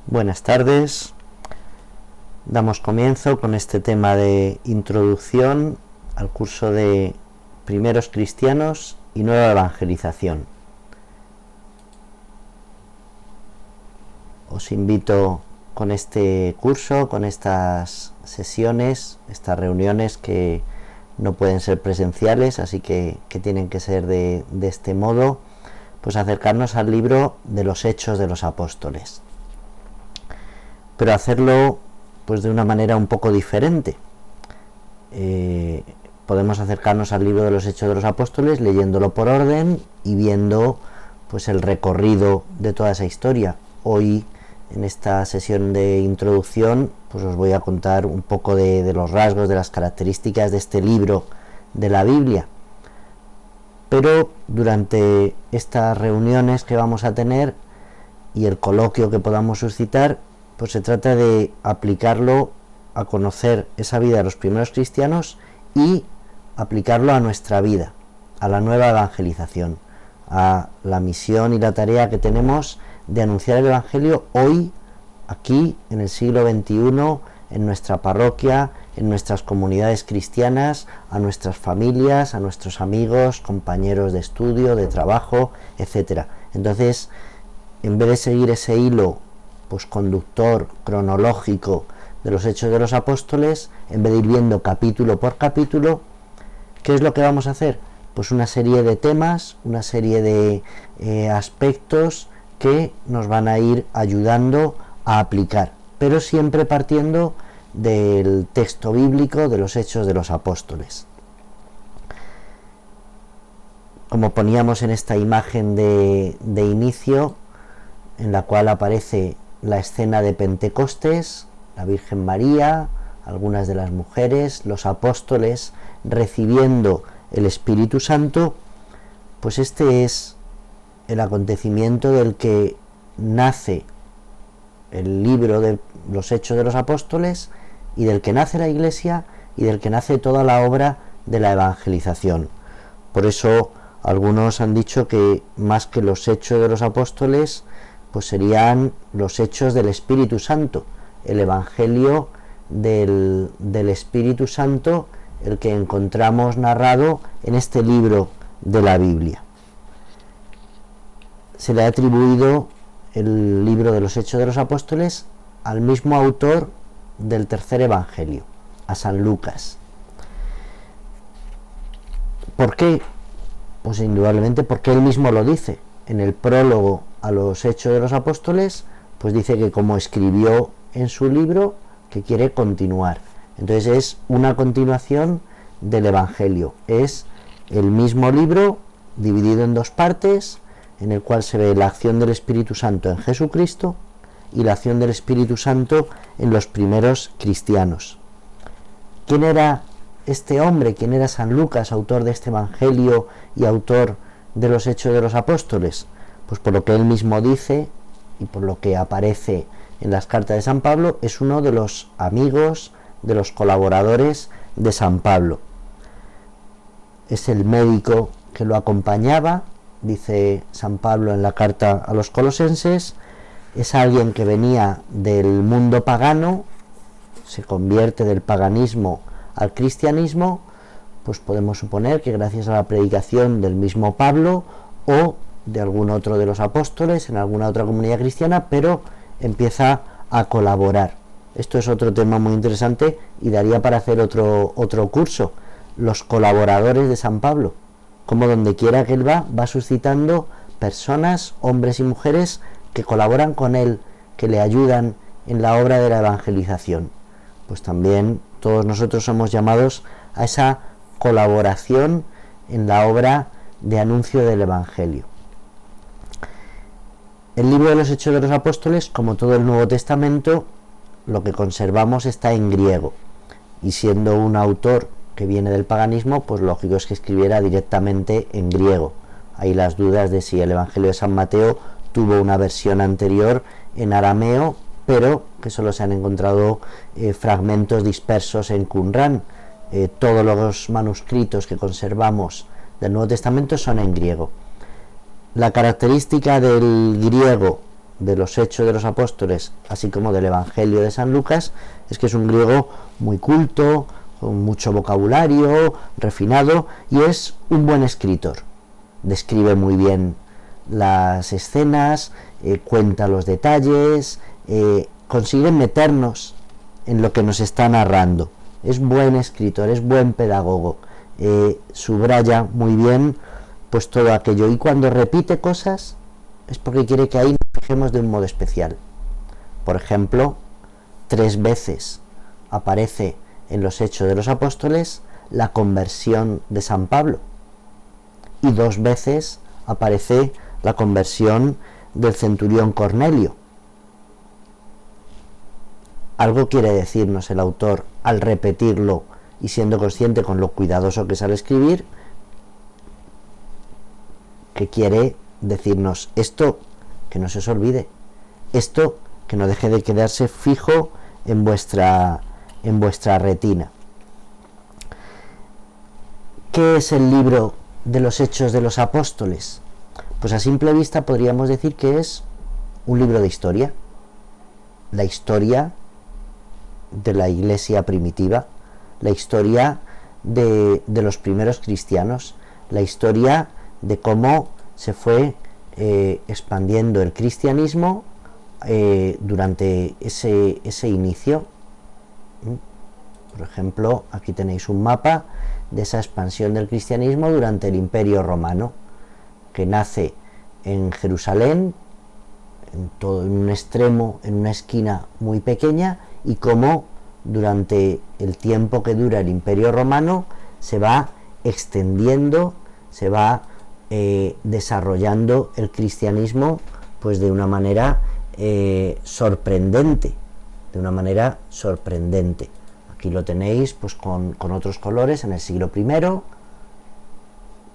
Buenas tardes. Damos comienzo con este tema de introducción al curso de Primeros Cristianos y Nueva Evangelización. Os invito con este curso, con estas sesiones, estas reuniones que no pueden ser presenciales, así que tienen que ser de este modo, pues acercarnos al libro de los Hechos de los Apóstoles. Pero hacerlo pues de una manera un poco diferente. Podemos acercarnos al libro de los Hechos de los Apóstoles leyéndolo por orden y viendo pues el recorrido de toda esa historia. Hoy, en esta sesión de introducción, pues os voy a contar un poco de los rasgos, de las características de este libro de la Biblia. Pero durante estas reuniones que vamos a tener y el coloquio que podamos suscitar, pues se trata de aplicarlo a conocer esa vida de los primeros cristianos y aplicarlo a nuestra vida, a la nueva evangelización, a la misión y la tarea que tenemos de anunciar el Evangelio hoy, aquí, en el siglo XXI, en nuestra parroquia, en nuestras comunidades cristianas, a nuestras familias, a nuestros amigos, compañeros de estudio, de trabajo, etcétera. Entonces, en vez de seguir ese hilo pues conductor, cronológico de los Hechos de los Apóstoles, en vez de ir viendo capítulo por capítulo, ¿qué es lo que vamos a hacer? Pues una serie de temas, una serie de aspectos que nos van a ir ayudando a aplicar, pero siempre partiendo del texto bíblico de los Hechos de los Apóstoles. Como poníamos en esta imagen de inicio, en la cual aparece la escena de Pentecostés, la Virgen María, algunas de las mujeres, los apóstoles recibiendo el Espíritu Santo, pues este es el acontecimiento del que nace el libro de los Hechos de los Apóstoles y del que nace la Iglesia y del que nace toda la obra de la evangelización. Por eso algunos han dicho que más que los Hechos de los Apóstoles, pues serían los Hechos del Espíritu Santo, el Evangelio del Espíritu Santo, el que encontramos narrado en este libro de la Biblia. Se le ha atribuido el libro de los Hechos de los Apóstoles al mismo autor del tercer Evangelio, a San Lucas. ¿Por qué? Pues indudablemente porque él mismo lo dice. En el prólogo a los Hechos de los Apóstoles, pues dice que como escribió en su libro, que quiere continuar. Entonces es una continuación del Evangelio. Es el mismo libro dividido en dos partes, en el cual se ve la acción del Espíritu Santo en Jesucristo y la acción del Espíritu Santo en los primeros cristianos. ¿Quién era este hombre? ¿Quién era San Lucas, autor de este Evangelio y autor de los Hechos de los Apóstoles? Pues por lo que él mismo dice y por lo que aparece en las cartas de San Pablo, es uno de los amigos, de los colaboradores de San Pablo. Es el médico que lo acompañaba, dice San Pablo en la carta a los Colosenses. Es alguien que venía del mundo pagano, se convierte del paganismo al cristianismo, pues podemos suponer que gracias a la predicación del mismo Pablo o de algún otro de los apóstoles en alguna otra comunidad cristiana, pero empieza a colaborar. Esto es otro tema muy interesante y daría para hacer otro curso, los colaboradores de San Pablo, como donde quiera que él va suscitando personas, hombres y mujeres que colaboran con él, que le ayudan en la obra de la evangelización. Pues también todos nosotros somos llamados a esa colaboración en la obra de anuncio del Evangelio. El libro de los Hechos de los Apóstoles, como todo el Nuevo Testamento, lo que conservamos está en griego, y siendo un autor que viene del paganismo, pues lógico es que escribiera directamente en griego. Hay las dudas de si el Evangelio de San Mateo tuvo una versión anterior en arameo, pero que solo se han encontrado fragmentos dispersos en Qumran. Todos los manuscritos que conservamos del Nuevo Testamento son en griego. La característica del griego de los Hechos de los Apóstoles, así como del Evangelio de San Lucas, es que es un griego muy culto, con mucho vocabulario, refinado, y es un buen escritor. Describe muy bien las escenas, cuenta los detalles, consigue meternos en lo que nos está narrando. Es buen escritor, es buen pedagogo, subraya muy bien pues todo aquello, y cuando repite cosas es porque quiere que ahí nos fijemos de un modo especial. Por ejemplo, 3 veces aparece en los Hechos de los Apóstoles la conversión de San Pablo, y 2 veces aparece la conversión del centurión Cornelio. Algo quiere decirnos el autor al repetirlo y siendo consciente con lo cuidadoso que es al escribir, que quiere decirnos esto, que no se os olvide, esto que no deje de quedarse fijo en vuestra retina. ¿Qué es el libro de los Hechos de los Apóstoles? Pues a simple vista podríamos decir que es un libro de historia, la historia de la iglesia primitiva, la historia de los primeros cristianos, la historia de cómo se fue expandiendo el cristianismo durante ese inicio. Por ejemplo, aquí tenéis un mapa de esa expansión del cristianismo durante el Imperio Romano, que nace en Jerusalén, en un extremo, en una esquina muy pequeña, y cómo durante el tiempo que dura el Imperio Romano se va extendiendo, se va desarrollando el cristianismo pues de una manera sorprendente, Aquí lo tenéis pues con otros colores en el siglo I,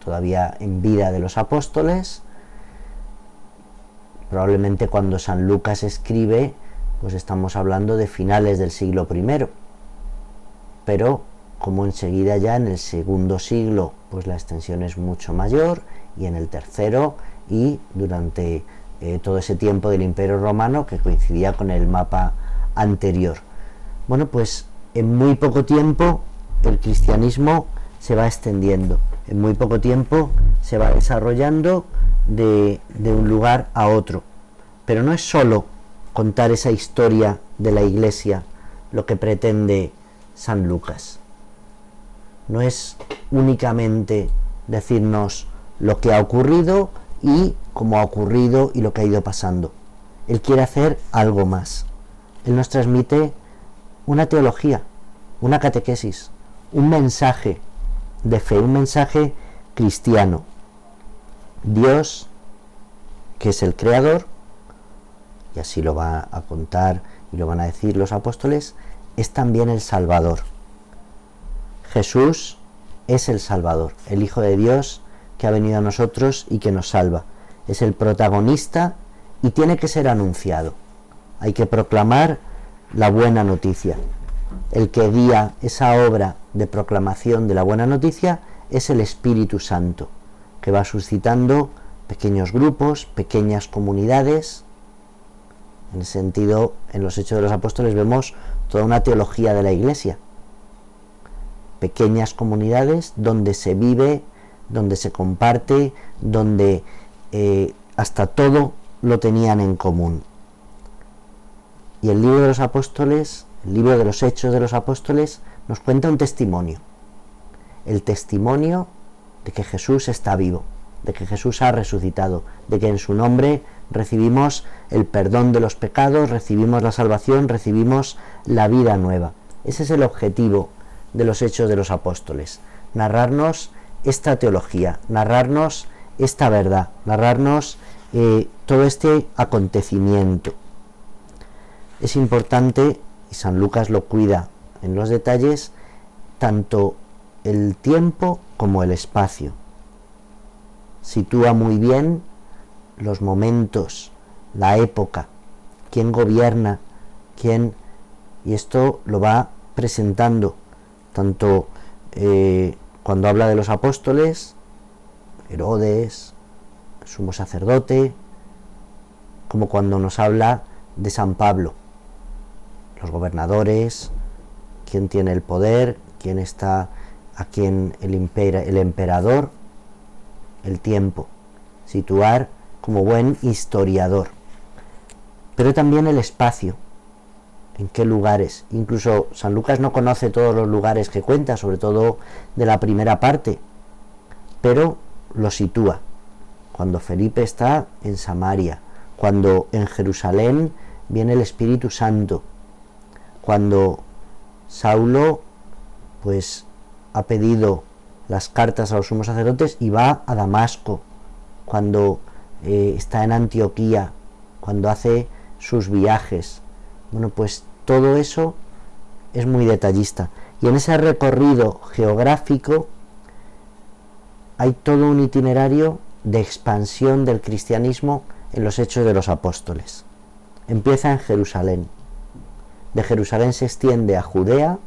todavía en vida de los apóstoles. Probablemente cuando San Lucas escribe, pues estamos hablando de finales del siglo I, pero como enseguida ya en el segundo siglo pues la extensión es mucho mayor, y en el tercero y durante todo ese tiempo del Imperio Romano, que coincidía con el mapa anterior. Bueno, pues en muy poco tiempo el cristianismo se va extendiendo, en muy poco tiempo se va desarrollando de un lugar a otro. Pero no es solo contar esa historia de la Iglesia lo que pretende San Lucas. No es únicamente decirnos lo que ha ocurrido y cómo ha ocurrido y lo que ha ido pasando. Él quiere hacer algo más. Él nos transmite una teología, una catequesis, un mensaje de fe, un mensaje cristiano. Dios, que es el creador, y así lo va a contar y lo van a decir los apóstoles, es también el Salvador. Jesús es el Salvador, el Hijo de Dios que ha venido a nosotros y que nos salva. Es el protagonista y tiene que ser anunciado. Hay que proclamar la buena noticia. El que guía esa obra de proclamación de la buena noticia es el Espíritu Santo, que va suscitando pequeños grupos, pequeñas comunidades. En ese sentido, en los Hechos de los Apóstoles vemos toda una teología de la Iglesia. Pequeñas comunidades donde se vive, donde se comparte, donde hasta todo lo tenían en común. Y el libro de los Apóstoles, el libro de los Hechos de los Apóstoles, nos cuenta un testimonio. El testimonio de que Jesús está vivo, de que Jesús ha resucitado, de que en su nombre recibimos el perdón de los pecados, recibimos la salvación, recibimos la vida nueva. Ese es el objetivo de los Hechos de los Apóstoles, narrarnos esta teología, narrarnos esta verdad, narrarnos todo este acontecimiento. Es importante, y San Lucas lo cuida en los detalles, tanto el tiempo como el espacio. Sitúa muy bien los momentos, la época, quién gobierna, quién, y esto lo va presentando tanto cuando habla de los apóstoles, Herodes, sumo sacerdote, como cuando nos habla de San Pablo, los gobernadores, quién tiene el poder, quién está, a quién el emperador, el tiempo, situar como buen historiador, pero también el espacio, en qué lugares. Incluso San Lucas no conoce todos los lugares que cuenta, sobre todo de la primera parte, pero lo sitúa. Cuando Felipe está en Samaria, cuando en Jerusalén viene el Espíritu Santo, cuando Saulo pues ha pedido las cartas a los sumos sacerdotes y va a Damasco, cuando está en Antioquía, cuando hace sus viajes. Bueno, pues todo eso es muy detallista, y en ese recorrido geográfico hay todo un itinerario de expansión del cristianismo en los Hechos de los Apóstoles. Empieza en Jerusalén, de Jerusalén se extiende a Judea,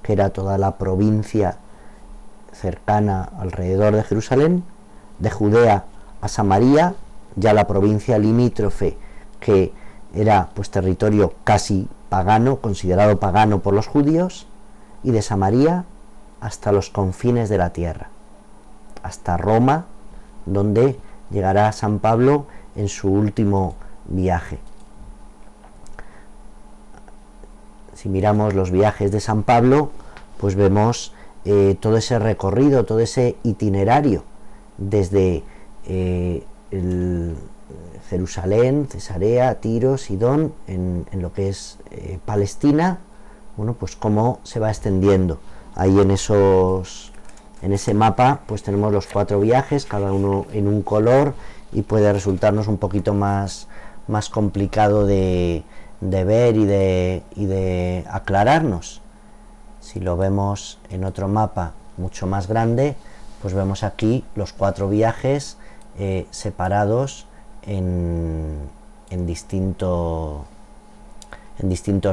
que era toda la provincia cercana alrededor de Jerusalén, de Judea a Samaria, ya la provincia limítrofe, que era pues territorio casi pagano, considerado pagano por los judíos, y de Samaria hasta los confines de la tierra, hasta Roma, donde llegará San Pablo en su último viaje. Si miramos los viajes de San Pablo, pues vemos todo ese recorrido, todo ese itinerario, desde Jerusalén, Cesarea, Tiro, Sidón, en lo que es Palestina. Bueno, pues cómo se va extendiendo. Ahí en ese mapa pues tenemos los 4 viajes, cada uno en un color, y puede resultarnos un poquito más complicado de ver y de aclararnos. Si lo vemos en otro mapa mucho más grande, pues vemos aquí los 4 viajes separados en distintos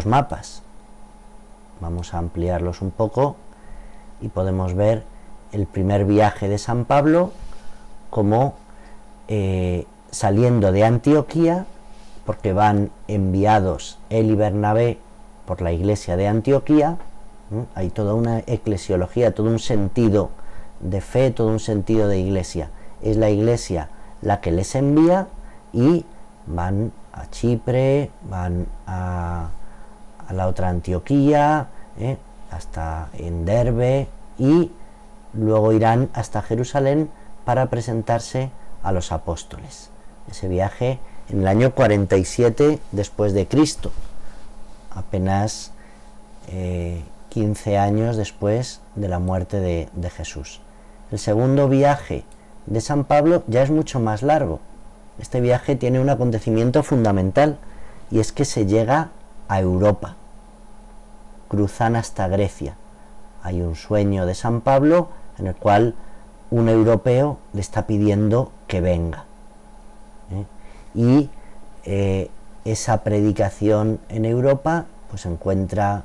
mapas. Vamos a ampliarlos un poco y podemos ver el primer viaje de San Pablo como saliendo de Antioquía, porque van enviados él y Bernabé por la iglesia de Antioquía. Hay toda una eclesiología, todo un sentido de fe, todo un sentido de iglesia. Es la iglesia la que les envía, y van a Chipre, van a la otra Antioquía, hasta en Derbe, y luego irán hasta Jerusalén para presentarse a los apóstoles. Ese viaje en el año 47 después de Cristo, apenas 15 años después de la muerte de Jesús. El segundo viaje de San Pablo ya es mucho más largo. Este viaje tiene un acontecimiento fundamental, y es que se llega a Europa, cruzan hasta Grecia. Hay un sueño de San Pablo en el cual un europeo le está pidiendo que venga, y esa predicación en Europa pues encuentra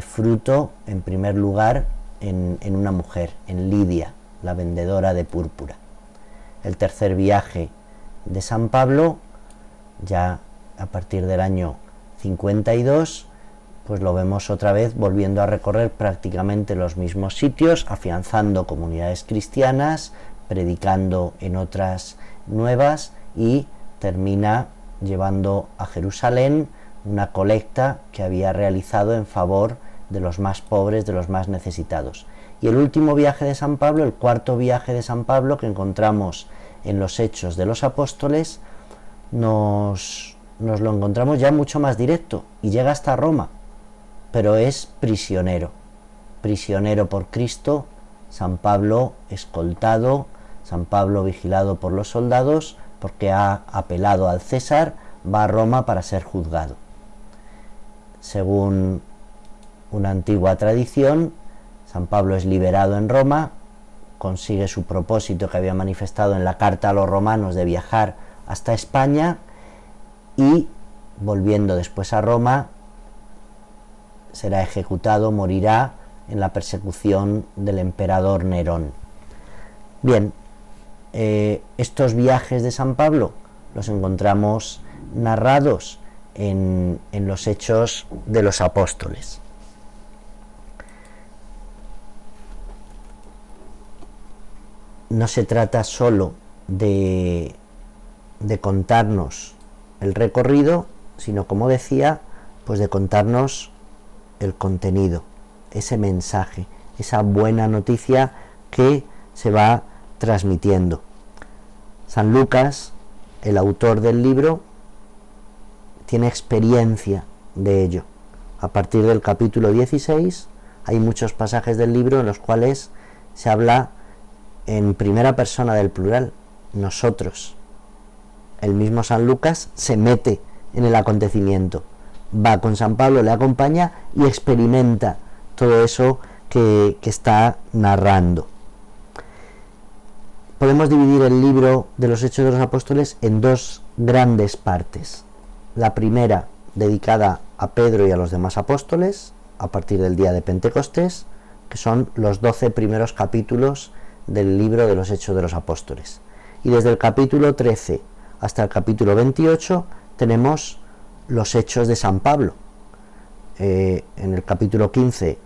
fruto en primer lugar en una mujer, en Lidia, la vendedora de púrpura. El tercer viaje de San Pablo, ya a partir del año 52, pues lo vemos otra vez volviendo a recorrer prácticamente los mismos sitios, afianzando comunidades cristianas, predicando en otras nuevas, y termina llevando a Jerusalén una colecta que había realizado en favor de los más pobres, de los más necesitados. Y el último viaje de San Pablo, el cuarto viaje de San Pablo, que encontramos en los Hechos de los Apóstoles, nos lo encontramos ya mucho más directo, y llega hasta Roma, pero es prisionero por Cristo. San Pablo escoltado, San Pablo vigilado por los soldados, porque ha apelado al César, va a Roma para ser juzgado. Según una antigua tradición, San Pablo es liberado en Roma, consigue su propósito que había manifestado en la carta a los romanos de viajar hasta España, y volviendo después a Roma será ejecutado, morirá en la persecución del emperador Nerón. Bien, estos viajes de San Pablo los encontramos narrados en los Hechos de los Apóstoles. No se trata solo de contarnos el recorrido, sino, como decía, pues de contarnos el contenido, ese mensaje, esa buena noticia que se va transmitiendo. San Lucas, el autor del libro, tiene experiencia de ello. A partir del capítulo 16 hay muchos pasajes del libro en los cuales se habla en primera persona del plural, nosotros. El mismo San Lucas se mete en el acontecimiento, va con San Pablo, le acompaña y experimenta todo eso que está narrando. Podemos dividir el libro de los Hechos de los Apóstoles en dos grandes partes. La primera, dedicada a Pedro y a los demás apóstoles, a partir del día de Pentecostés, que son los 12 primeros capítulos del libro de los Hechos de los Apóstoles. Y desde el capítulo 13 hasta el capítulo 28 tenemos los Hechos de San Pablo. En el capítulo 15,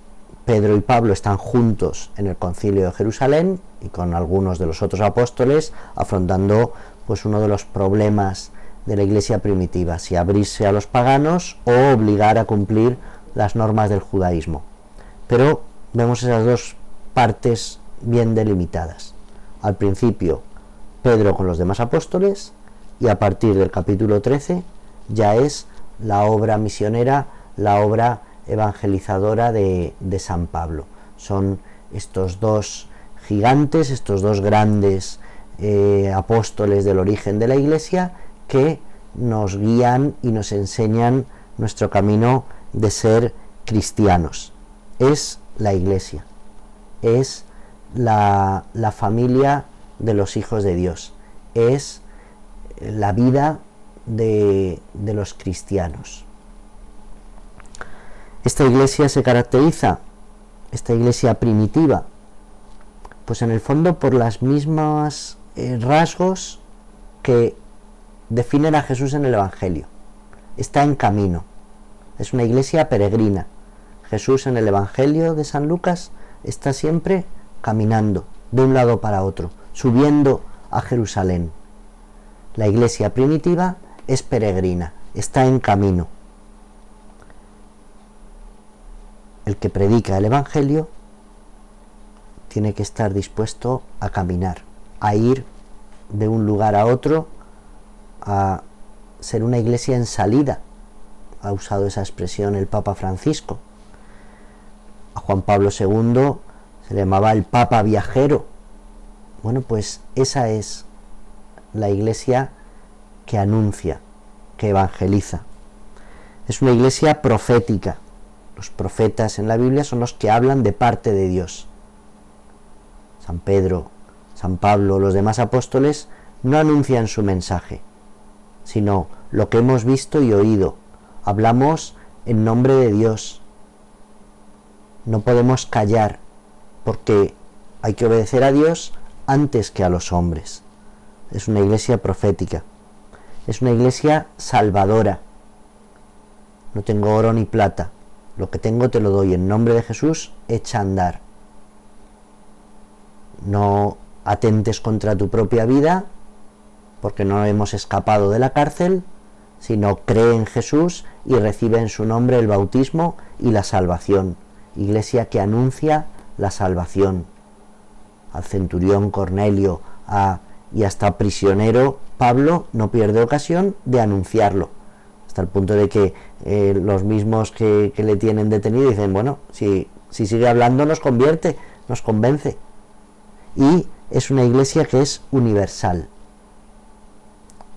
Pedro y Pablo están juntos en el Concilio de Jerusalén y con algunos de los otros apóstoles afrontando pues uno de los problemas de la iglesia primitiva, si abrirse a los paganos o obligar a cumplir las normas del judaísmo. Pero vemos esas dos partes bien delimitadas. Al principio, Pedro con los demás apóstoles, y a partir del capítulo 13 ya es la obra misionera, la obra evangelizadora de San Pablo. Son estos dos gigantes, estos dos grandes apóstoles del origen de la iglesia que nos guían y nos enseñan nuestro camino de ser cristianos. Es la iglesia, es la familia de los hijos de Dios, es la vida de los cristianos. Esta iglesia se caracteriza, esta iglesia primitiva, pues en el fondo por las mismas rasgos que definen a Jesús en el Evangelio. Está en camino, es una iglesia peregrina. Jesús en el Evangelio de San Lucas está siempre caminando de un lado para otro, subiendo a Jerusalén. La iglesia primitiva es peregrina, está en camino. El que predica el Evangelio tiene que estar dispuesto a caminar, a ir de un lugar a otro, a ser una iglesia en salida. Ha usado esa expresión el Papa Francisco. A Juan Pablo II se le llamaba el Papa viajero. Bueno, pues esa es la iglesia que anuncia, que evangeliza. Es una iglesia profética. Los profetas en la Biblia son los que hablan de parte de Dios. San Pedro, San Pablo, los demás apóstoles no anuncian su mensaje, sino lo que hemos visto y oído. Hablamos en nombre de Dios. No podemos callar, porque hay que obedecer a Dios antes que a los hombres. Es una iglesia profética, es una iglesia salvadora. No tengo oro ni plata, lo que tengo te lo doy, en nombre de Jesús, echa a andar. No atentes contra tu propia vida, porque no hemos escapado de la cárcel, sino cree en Jesús y recibe en su nombre el bautismo y la salvación. Iglesia que anuncia la salvación. Al centurión Cornelio y hasta prisionero Pablo no pierde ocasión de anunciarlo, hasta el punto de que los mismos que le tienen detenido dicen, bueno, si sigue hablando nos convierte, nos convence. Y es una iglesia que es universal.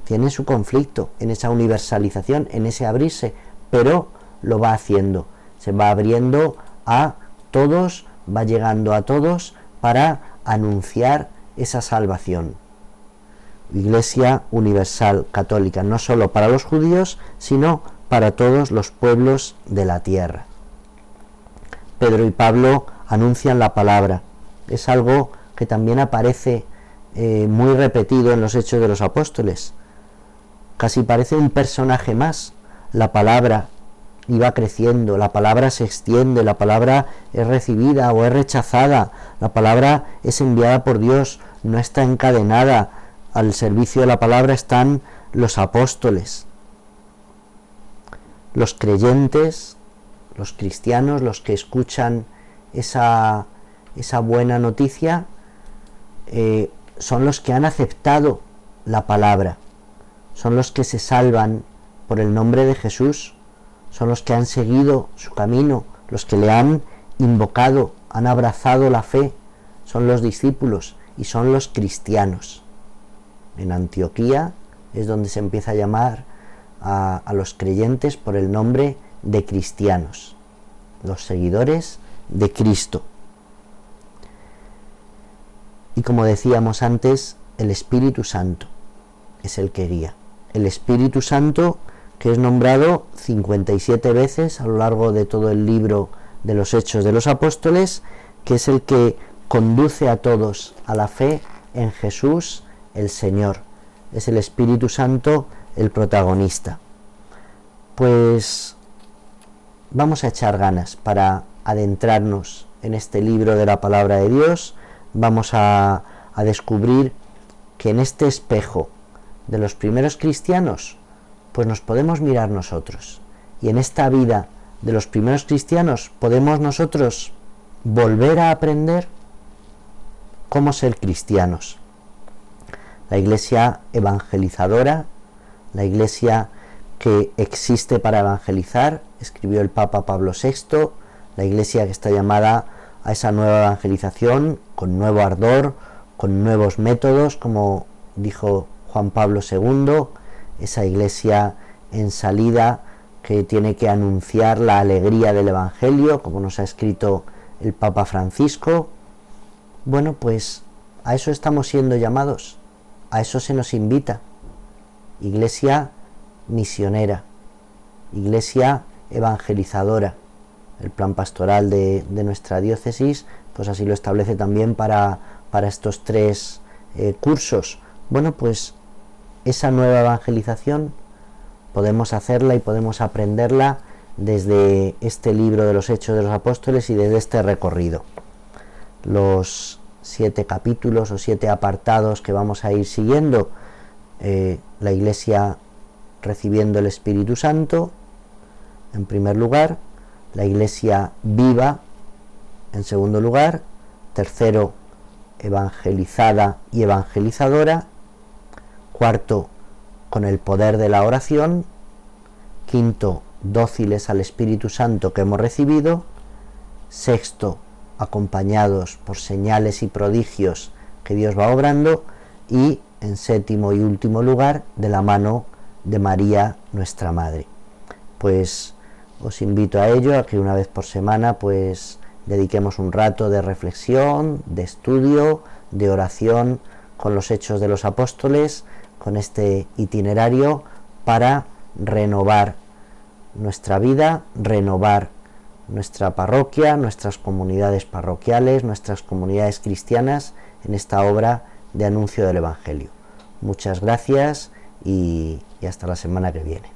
Tiene su conflicto en esa universalización, en ese abrirse, pero lo va haciendo, se va abriendo a todos, va llegando a todos para anunciar esa salvación. Iglesia universal católica, no solo para los judíos, sino para todos los pueblos de la tierra. Pedro y Pablo anuncian la palabra. Es algo que también aparece muy repetido en los Hechos de los Apóstoles. casi parece un personaje más. La palabra y va creciendo, la palabra se extiende, la palabra es recibida o es rechazada, la palabra es enviada por Dios, no está encadenada. Al servicio de la palabra están los apóstoles, los creyentes, los cristianos, los que escuchan esa buena noticia, son los que han aceptado la palabra, son los que se salvan por el nombre de Jesús, son los que han seguido su camino, los que le han invocado, han abrazado la fe, son los discípulos y son los cristianos. En Antioquía es donde se empieza a llamar a los creyentes por el nombre de cristianos, los seguidores de Cristo. Y como decíamos antes, el Espíritu Santo es el que guía. El Espíritu Santo, que es nombrado 57 veces a lo largo de todo el libro de los Hechos de los Apóstoles, que es el que conduce a todos a la fe en Jesús el Señor. Es el Espíritu Santo el protagonista. Pues vamos a echar ganas para adentrarnos en este libro de la palabra de Dios. Vamos a descubrir que en este espejo de los primeros cristianos, pues nos podemos mirar nosotros. Y en esta vida de los primeros cristianos podemos nosotros volver a aprender cómo ser cristianos. La iglesia evangelizadora, la iglesia que existe para evangelizar, escribió el Papa Pablo VI, la iglesia que está llamada a esa nueva evangelización, con nuevo ardor, con nuevos métodos, como dijo Juan Pablo II, esa iglesia en salida que tiene que anunciar la alegría del Evangelio, como nos ha escrito el Papa Francisco. Bueno, pues a eso estamos siendo llamados, a eso se nos invita. Iglesia misionera, iglesia evangelizadora. El plan pastoral de nuestra diócesis, pues así lo establece también para estos 3 cursos. Bueno, pues esa nueva evangelización podemos hacerla y podemos aprenderla desde este libro de los Hechos de los Apóstoles y desde este recorrido. Los 7 capítulos o 7 apartados que vamos a ir siguiendo, la iglesia recibiendo el Espíritu Santo, en primer lugar, la iglesia viva, en segundo lugar, tercero, evangelizada y evangelizadora, cuarto, con el poder de la oración, quinto, dóciles al Espíritu Santo que hemos recibido, sexto, acompañados por señales y prodigios que Dios va obrando, y en séptimo y último lugar, de la mano de María, nuestra Madre. Pues os invito a ello, a que una vez por semana pues dediquemos un rato de reflexión, de estudio, de oración con los Hechos de los Apóstoles, con este itinerario para renovar nuestra vida, renovar nuestra parroquia, nuestras comunidades parroquiales, nuestras comunidades cristianas en esta obra de anuncio del Evangelio. Muchas gracias y hasta la semana que viene.